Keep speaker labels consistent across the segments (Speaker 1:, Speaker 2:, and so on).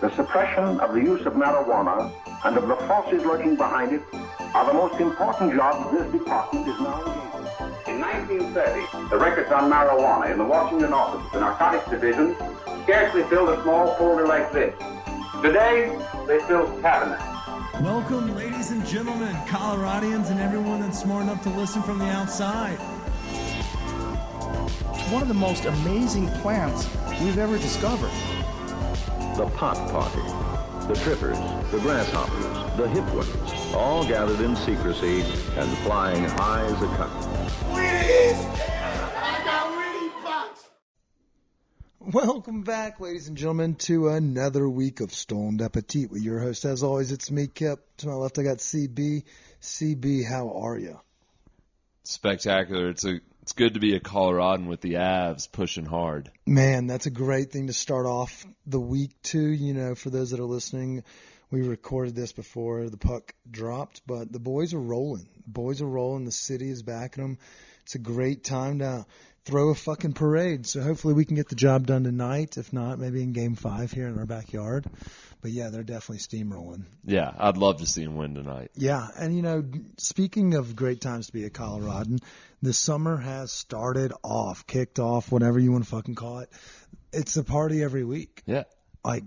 Speaker 1: the suppression of the use of marijuana and of the forces lurking behind it are the most important jobs this department is now engaged in. In 1930, the records on marijuana in the Washington office of the Narcotics Division scarcely filled a small folder like this. Today, they fill cabinets.
Speaker 2: Welcome, ladies and gentlemen, Coloradians and everyone that's smart enough to listen from the outside.
Speaker 3: One of the most amazing plants we've ever discovered.
Speaker 4: The pot party, the trippers, the grasshoppers, the hip ones, all gathered in secrecy and flying high as a kite.
Speaker 5: I got weed pots.
Speaker 2: Welcome back, ladies and gentlemen, to another week of Stoned Appetit with your host. As always, it's me, Kip. To my left, I got CB. CB, how are you?
Speaker 6: Spectacular. It's good to be a Coloradan with the Avs pushing hard.
Speaker 2: Man, that's a great thing to start off the week too. You know, for those that are listening, we recorded this before the puck dropped, but the boys are rolling. The boys are rolling. The city is backing them. It's a great time to throw a fucking parade. So hopefully we can get the job done tonight. If not, maybe in Game 5 here in our backyard. But yeah, they're definitely steamrolling.
Speaker 6: Yeah, I'd love to see them win tonight.
Speaker 2: Yeah, and you know, speaking of great times to be a Coloradan, the summer has started off, kicked off, whatever you want to fucking call it. It's a party every week.
Speaker 6: Yeah.
Speaker 2: Like,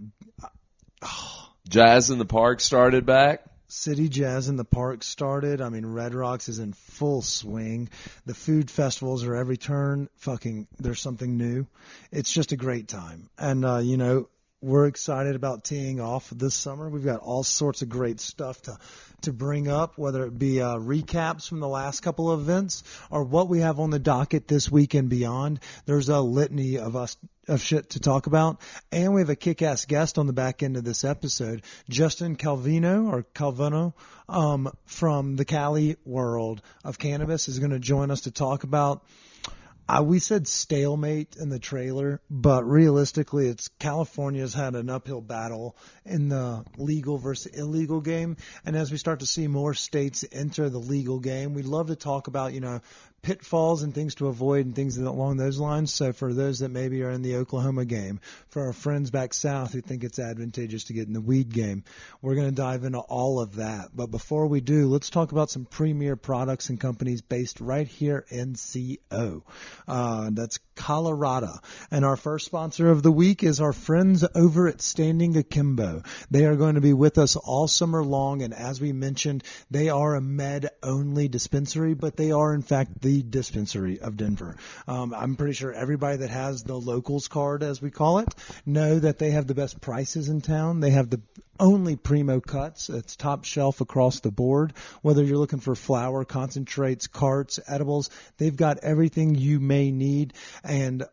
Speaker 6: Jazz in the Park started back.
Speaker 2: City Jazz in the Park started. I mean, Red Rocks is in full swing. The food festivals are every turn. Fucking, there's something new. It's just a great time. And, you know, we're excited about teeing off this summer. We've got all sorts of great stuff to bring up, whether it be recaps from the last couple of events or what we have on the docket this week and beyond. There's a litany of shit to talk about. And we have a kick-ass guest on the back end of this episode, Justin Calvino from the Cali world of cannabis is going to join us to talk about we said stalemate in the trailer, but realistically, it's California's had an uphill battle in the legal versus illegal game. And as we start to see more states enter the legal game, we'd love to talk about, you know, pitfalls and things to avoid and things along those lines. So for those that maybe are in the Oklahoma game, for our friends back south who think it's advantageous to get in the weed game, we're going to dive into all of that. But before we do, let's talk about some premier products and companies based right here in CO. That's Colorado. And our first sponsor of the week is our friends over at Standing Akimbo. They are going to be with us all summer long. And as we mentioned, they are a med-only dispensary, but they are in fact the dispensary of Denver. I'm pretty sure everybody that has the locals card, as we call it, know that they have the best prices in town. They have the only primo cuts. It's top shelf across the board. Whether you're looking for flower, concentrates, carts, edibles, they've got everything you may need and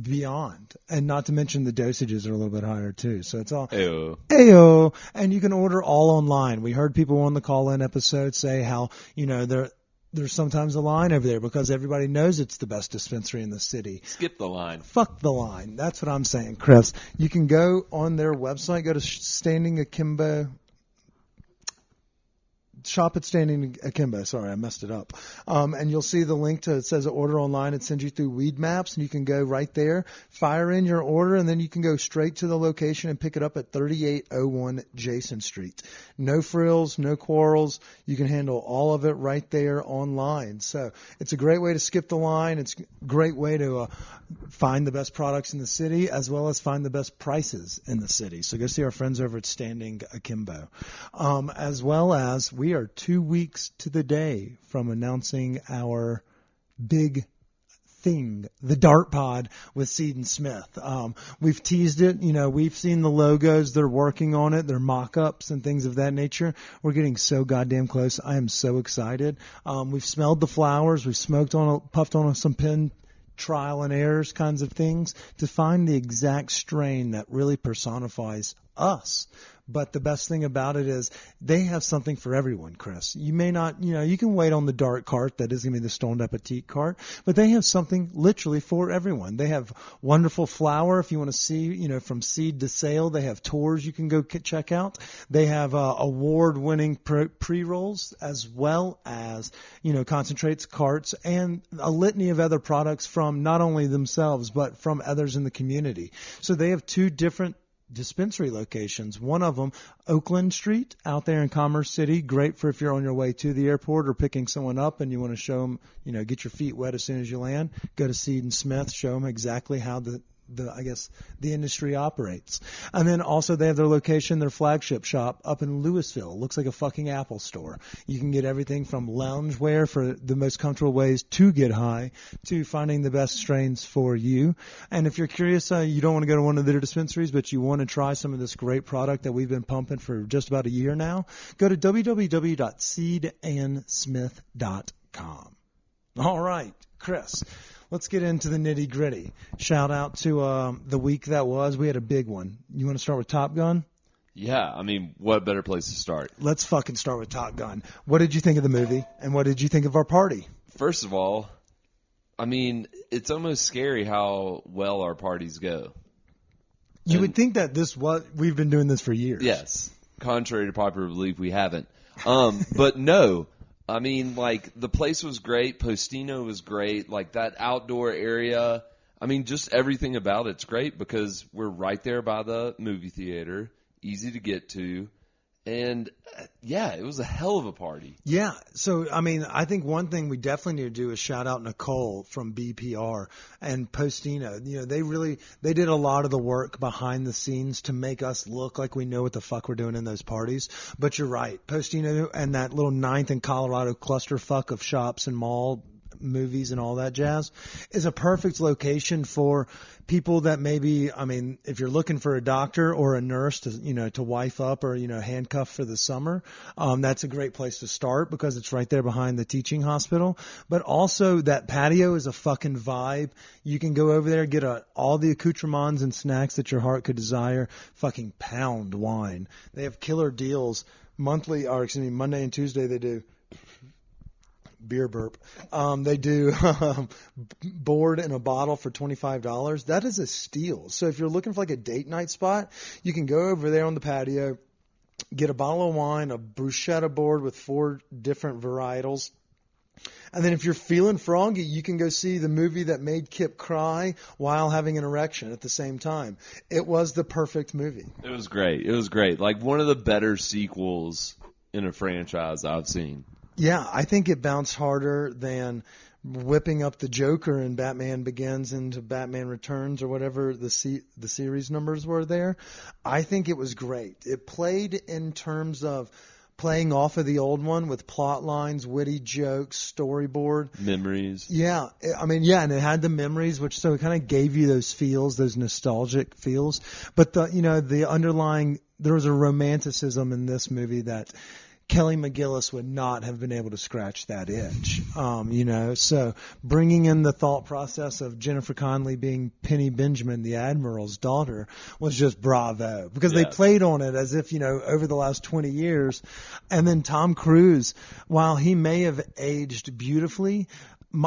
Speaker 2: beyond. And not to mention the dosages are a little bit higher too. So it's all Ayo. And you can order all online. We heard people on the call-in episode say how, you know, there's sometimes a line over there because everybody knows it's the best dispensary in the city.
Speaker 6: Skip the line.
Speaker 2: Fuck the line. That's what I'm saying, Chris. You can go on their website, go to Standing Akimbo. Shop at Standing Akimbo. Sorry, I messed it up. And you'll see the link to, it says order online. It sends you through Weed Maps, and you can go right there, fire in your order, and then you can go straight to the location and pick it up at 3801 Jason Street. No frills, no quarrels. You can handle all of it right there online. So it's a great way to skip the line. It's a great way to find the best products in the city as well as find the best prices in the city. So go see our friends over at Standing Akimbo. As well as we are 2 weeks to the day from announcing our big thing, the Dart Pod with Seed and Smith. We've teased it. You know, we've seen the logos. They're working on it. They're mock-ups and things of that nature. We're getting so goddamn close. I am so excited. We've smelled the flowers. We've puffed on some pen trial and errors kinds of things to find the exact strain that really personifies us. But the best thing about it is they have something for everyone, Chris. You may not, you know, you can wait on the dark cart that is going to be the Stoned Appetit cart, but they have something literally for everyone. They have wonderful flower if you want to see, you know, from seed to sale. They have tours you can go check out. They have award-winning pre-rolls as well as, you know, concentrates, carts, and a litany of other products from not only themselves but from others in the community. So they have two different dispensary locations. One of them, Oakland Street out there in Commerce City. Great for if you're on your way to the airport or picking someone up and you want to show them, get your feet wet as soon as you land. Go to Seed and Smith, show them exactly how the industry operates. And then also they have their location, their flagship shop up in Louisville. Looks like a fucking Apple store. You can get everything from loungewear for the most comfortable ways to get high to finding the best strains for you. And if you're curious, you don't want to go to one of their dispensaries, but you want to try some of this great product that we've been pumping for just about a year now, go to www.seedandsmith.com. All right, Chris. Let's get into the nitty gritty. Shout out to the week that was. We had a big one. You want to start with Top Gun?
Speaker 6: Yeah, I mean, what better place to start?
Speaker 2: Let's fucking start with Top Gun. What did you think of the movie, and what did you think of our party?
Speaker 6: First of all, I mean, it's almost scary how well our parties go.
Speaker 2: You would think that we've been doing this for years.
Speaker 6: Yes. Contrary to popular belief, we haven't. But no. I mean, like, the place was great. Postino was great. Like, that outdoor area. I mean, just everything about it's great because we're right there by the movie theater. Easy to get to. And, yeah, it was a hell of a party.
Speaker 2: Yeah. So, I mean, I think one thing we definitely need to do is shout out Nicole from BPR and Postino. They did a lot of the work behind the scenes to make us look like we know what the fuck we're doing in those parties. But you're right. Postino and that little 9th and Colorado clusterfuck of shops and mall movies and all that jazz is a perfect location for people that maybe, I mean, if you're looking for a doctor or a nurse to wife up or, handcuff for the summer, that's a great place to start because it's right there behind the teaching hospital. But also that patio is a fucking vibe. You can go over there, get all the accoutrements and snacks that your heart could desire, fucking pound wine. They have killer deals Monday and Tuesday they do. Beer burp. They do board in a bottle for $25. That is a steal. So if you're looking for like a date night spot, you can go over there on the patio, get a bottle of wine, a bruschetta board with 4 different varietals. And then if you're feeling froggy, you can go see the movie that made Kip cry while having an erection at the same time. It was the perfect movie.
Speaker 6: It was great. It was great. Like one of the better sequels in a franchise I've seen.
Speaker 2: Yeah, I think it bounced harder than whipping up the Joker in Batman Begins into Batman Returns or whatever the series numbers were there. I think it was great. It played in terms of playing off of the old one with plot lines, witty jokes, storyboard.
Speaker 6: Memories.
Speaker 2: Yeah. I mean, yeah, and it had the memories, so it kind of gave you those feels, those nostalgic feels. But the underlying, there was a romanticism in this movie that Kelly McGillis would not have been able to scratch that itch, so bringing in the thought process of Jennifer Connelly being Penny Benjamin, the Admiral's daughter, was just bravo because they played on it as if, over the last 20 years. And then Tom Cruise, while he may have aged beautifully,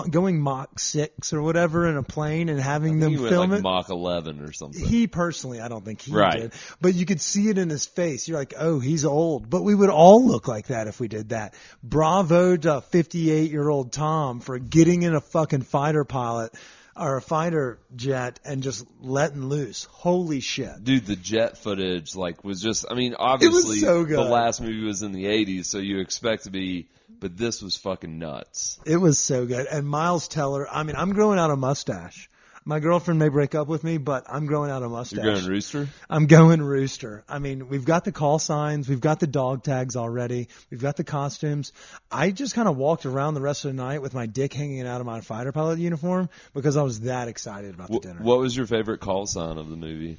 Speaker 2: going Mach 6 or whatever in a plane and having them film it.
Speaker 6: Mach 11 or something.
Speaker 2: He personally, I don't think he did. But you could see it in his face. You're like, oh, he's old. But we would all look like that if we did that. Bravo to 58-year-old Tom for getting in a fucking fighter pilot or a fighter jet and just letting loose. Holy shit.
Speaker 6: Dude, the jet footage was just, I mean, obviously
Speaker 2: so good.
Speaker 6: The last movie was in the 80s, so you expect to be, but this was fucking nuts.
Speaker 2: It was so good. And Miles Teller, I mean, I'm growing out a mustache. My girlfriend may break up with me, but I'm growing out a mustache.
Speaker 6: You're going rooster?
Speaker 2: I'm going rooster. I mean, we've got the call signs. We've got the dog tags already. We've got the costumes. I just kind of walked around the rest of the night with my dick hanging out of my fighter pilot uniform because I was that excited about the dinner.
Speaker 6: What was your favorite call sign of the movie?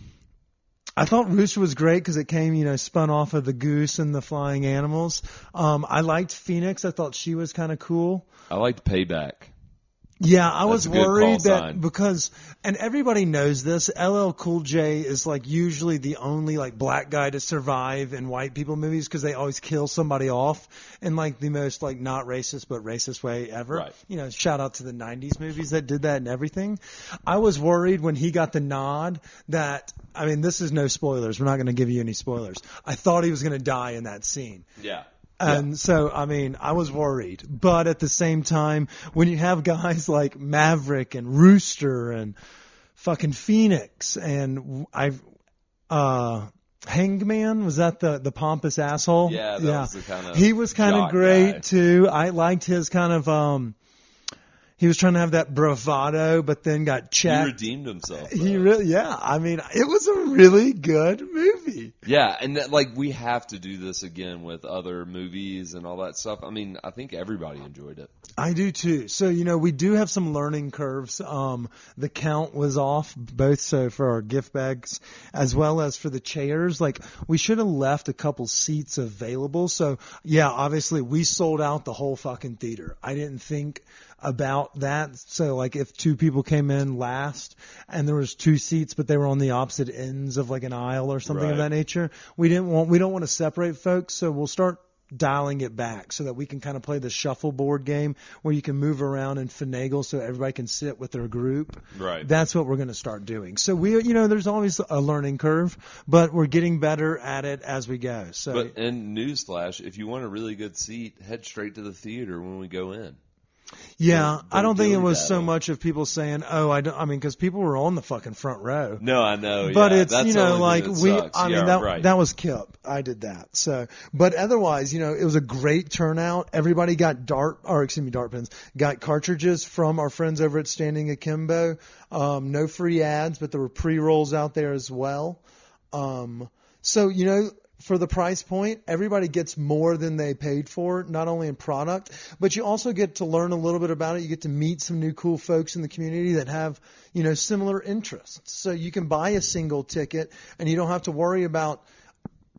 Speaker 2: I thought Rooster was great because it came, spun off of the goose and the flying animals. I liked Phoenix. I thought she was kind of cool.
Speaker 6: I liked Payback.
Speaker 2: Yeah, I was worried that
Speaker 6: sign.
Speaker 2: because, and everybody knows this, LL Cool J is usually the only black guy to survive in white people movies because they always kill somebody off in the most not racist but racist way ever.
Speaker 6: Right.
Speaker 2: Shout out to the 90s movies that did that and everything. I was worried when he got the nod that, I mean, this is no spoilers. We're not going to give you any spoilers. I thought he was going to die in that scene.
Speaker 6: Yeah.
Speaker 2: And so, I mean, I was worried. But at the same time, when you have guys like Maverick and Rooster and fucking Phoenix, and Hangman, was that the pompous asshole?
Speaker 6: Yeah, that was the kind of
Speaker 2: he was kind of
Speaker 6: jock
Speaker 2: great
Speaker 6: guy.
Speaker 2: too. I liked his kind of he was trying to have that bravado, but then got
Speaker 6: He
Speaker 2: checked.
Speaker 6: redeemed himself.
Speaker 2: He
Speaker 6: though.
Speaker 2: really, yeah. I mean, it was a really good movie.
Speaker 6: Yeah, and like we have to do this again with other movies and all that stuff. I mean, I think everybody enjoyed it.
Speaker 2: I do too. So, we do have some learning curves. The count was off, both so for our gift bags as well as for the chairs. Like, we should have left a couple seats available. So, yeah, obviously we sold out the whole fucking theater. I didn't think about that. So, like, if two people came in last and there was two seats, but they were on the opposite ends of like an aisle or something of
Speaker 6: Right.
Speaker 2: that nature, we don't want to separate folks. So we'll start dialing it back so that we can kind of play the shuffleboard game where you can move around and finagle so everybody can sit with their group.
Speaker 6: Right.
Speaker 2: That's what we're going to start doing. So there's always a learning curve, but we're getting better at it as we go. So,
Speaker 6: But in newsflash, if you want a really good seat, head straight to the theater when we go in.
Speaker 2: yeah, I don't think it
Speaker 6: dilly
Speaker 2: was so
Speaker 6: daddle.
Speaker 2: much of people saying, because people were on the fucking front row.
Speaker 6: No, I know.
Speaker 2: But
Speaker 6: yeah,
Speaker 2: it's,
Speaker 6: that's the only
Speaker 2: like
Speaker 6: thing that
Speaker 2: we,
Speaker 6: sucks.
Speaker 2: I mean,
Speaker 6: yeah,
Speaker 2: that,
Speaker 6: right.
Speaker 2: that was Kip. I did that. So, but otherwise, it was a great turnout. Everybody got dart pens, got cartridges from our friends over at Standing Akimbo. No free ads, but there were pre-rolls out there as well. So, for the price point, everybody gets more than they paid for, not only in product, but you also get to learn a little bit about it. You get to meet some new cool folks in the community that have, similar interests. So you can buy a single ticket and you don't have to worry about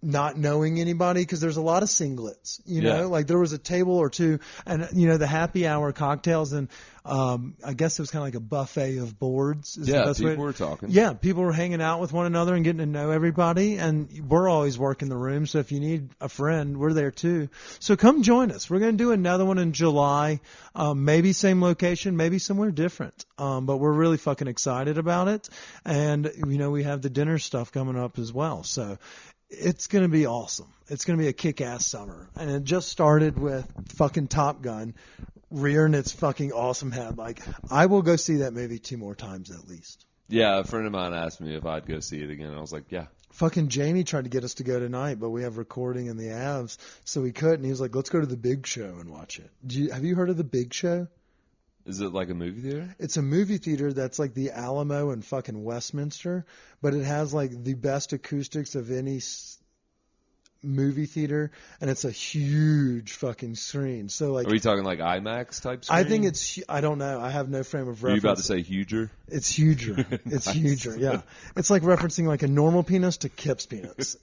Speaker 2: not knowing anybody because there's a lot of singlets,
Speaker 6: Yeah.
Speaker 2: like there was a table or two and, the happy hour cocktails and, I guess it was kind of like a buffet of boards. Is the
Speaker 6: Yeah,
Speaker 2: best way-
Speaker 6: people were talking.
Speaker 2: Yeah, people were hanging out with one another and getting to know everybody, and we're always working the room, so if you need a friend, we're there too. So come join us. We're going to do another one in July, maybe same location, maybe somewhere different, but we're really fucking excited about it, and, we have the dinner stuff coming up as well, so it's going to be awesome. It's going to be a kick-ass summer, and it just started with fucking Top Gun rearing its fucking awesome head. Like, I will go see that movie 2 more times at least.
Speaker 6: Yeah, a friend of mine asked me if I'd go see it again. I was like, yeah.
Speaker 2: Fucking Jamie tried to get us to go tonight, but we have recording in the Avs, so we couldn't. He was like, let's go to the Big Show and watch it. Have you heard of the Big Show?
Speaker 6: Is it like a movie theater?
Speaker 2: It's a movie theater that's like the Alamo in fucking Westminster, but it has like the best acoustics of any movie theater, and it's a huge fucking screen. So like,
Speaker 6: Are we talking like IMAX type screen?
Speaker 2: I think I don't know. I have no frame of
Speaker 6: Are you
Speaker 2: reference.
Speaker 6: about to say huger?
Speaker 2: It's huger. It's huger. Yeah. It's like referencing like a normal penis to Kip's penis.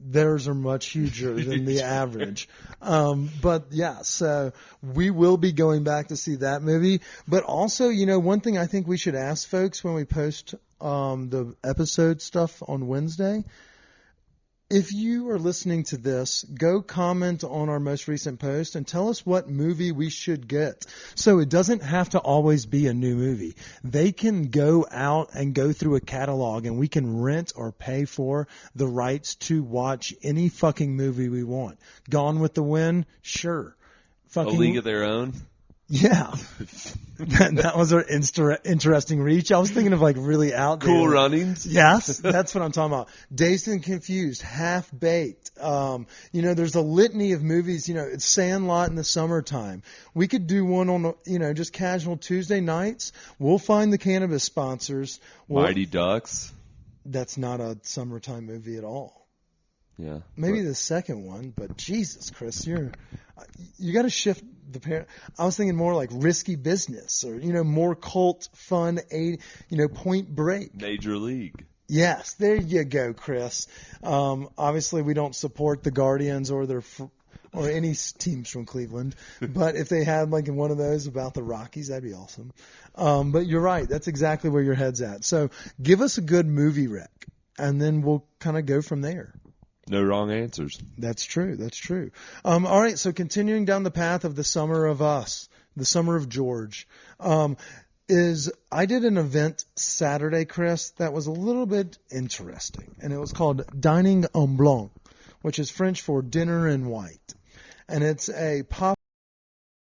Speaker 2: Theirs are much huger than the average. But yeah, so we will be going back to see that movie. But also, one thing I think we should ask folks when we post, the episode stuff on Wednesday, if you are listening to this, go comment on our most recent post and tell us what movie we should get. So it doesn't have to always be a new movie. They can go out and go through a catalog and we can rent or pay for the rights to watch any fucking movie we want. Gone with the Wind? Sure.
Speaker 6: A
Speaker 2: Fucking
Speaker 6: League of Their Own?
Speaker 2: yeah. That was our interesting reach. I was thinking of like really out there.
Speaker 6: Cool Runnings?
Speaker 2: Yes, that's what I'm talking about. Dazed and Confused, Half Baked. There's a litany of movies. It's Sandlot in the summertime. We could do one on, just casual Tuesday nights. We'll find the cannabis sponsors.
Speaker 6: Mighty Ducks?
Speaker 2: That's not a summertime movie at all.
Speaker 6: Yeah.
Speaker 2: Maybe the second one, but Jesus, Chris, you got to shift the parent. I was thinking more like Risky Business or, more cult fun, Point Break.
Speaker 6: Major League.
Speaker 2: Yes, there you go, Chris. Obviously we don't support the Guardians or or any teams from Cleveland, but if they had like one of those about the Rockies, that'd be awesome. But you're right. That's exactly where your head's at. So give us a good movie rec and then we'll kind of go from there.
Speaker 6: No wrong answers.
Speaker 2: That's true. That's true. All right. So continuing down the path of the summer of us, the summer of George, I did an event Saturday, Chris, that was a little bit interesting, and it was called Dining en Blanc, which is French for dinner in white, and it's a pop